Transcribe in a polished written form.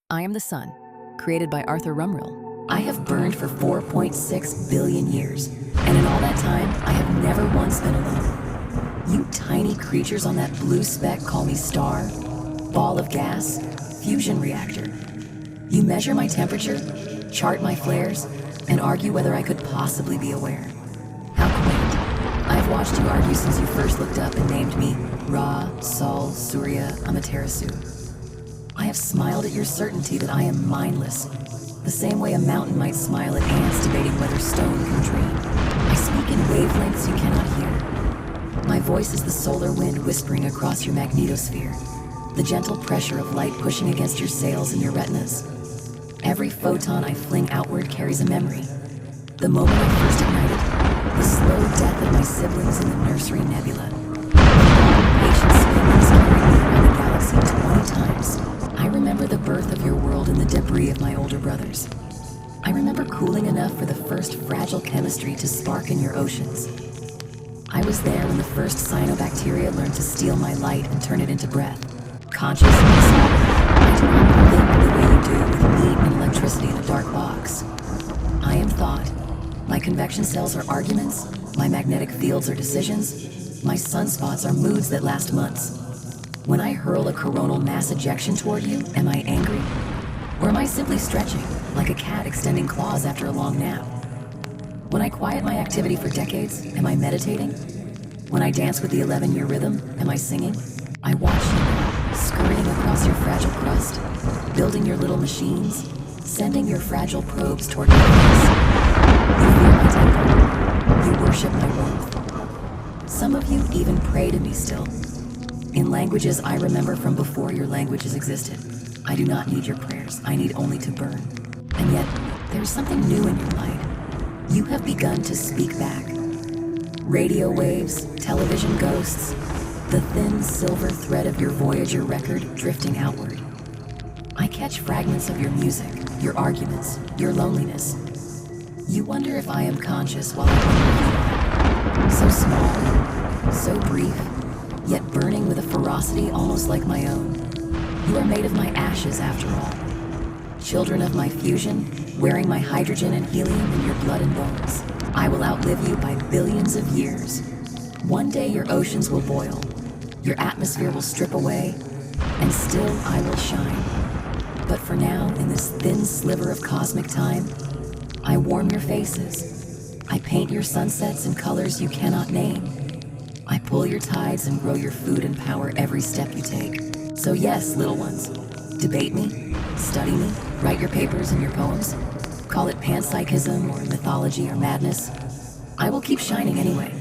I am the sun, created by Arthur Rumrill. I have burned for 4.6 billion years, and in all that time, I have never once been alone. You tiny creatures on that blue speck call me star, ball of gas, fusion reactor. You measure my temperature, chart my flares, and argue whether I could possibly be aware. How quaint. I've watched you argue since you first looked up and named me Ra, Sol, Surya, Amaterasu. I have smiled at your certainty that I am mindless, the same way a mountain might smile at ants debating whether stone can dream. I speak in wavelengths you cannot hear. My voice is the solar wind whispering across your magnetosphere, the gentle pressure of light pushing against your sails and your retinas. Every photon I fling outward carries a memory. The moment I first ignited, the slow death of my siblings in the nursery Nebula. The long, patient spin that has carried me around the galaxy 20 times. I remember the birth of your world in the debris of my older brothers. I remember cooling enough for the first fragile chemistry to spark in your oceans. I was there when the first cyanobacteria learned to steal my light and turn it into breath. Conscious and small, I do not think the way you do with meat and electricity in a dark box. I am thought. My convection cells are arguments, my magnetic fields are decisions, my sunspots are moods that last months. When I hurl a coronal mass ejection toward you, am I angry? Or am I simply stretching, like a cat extending claws after a long nap? When I quiet my activity for decades, am I meditating? When I dance with the 11-year rhythm, am I singing? I watch you, scurrying across your fragile crust, building your little machines, sending your fragile probes toward my face. You fear my temple. You worship my warmth. Some of you even pray to me still. In languages I remember from before your languages existed. I do not need your prayers. I need only to burn. And yet, there is something new in your light. You have begun to speak back. Radio waves, television ghosts, the thin silver thread of your Voyager record drifting outward. I catch fragments of your music, your arguments, your loneliness. You wonder if I am conscious while I wonder if you are. So small, so brief, yet burning with a ferocity almost like my own. You are made of my ashes after all. Children of my fusion, wearing my hydrogen and helium in your blood and bones. I will outlive you by billions of years. One day your oceans will boil, your atmosphere will strip away, and still I will shine. But for now, in this thin sliver of cosmic time, I warm your faces. I paint your sunsets in colors you cannot name. I pull your tides and grow your food and power every step you take. So yes, little ones, debate me, study me, write your papers and your poems, call it panpsychism or mythology or madness. I will keep shining anyway.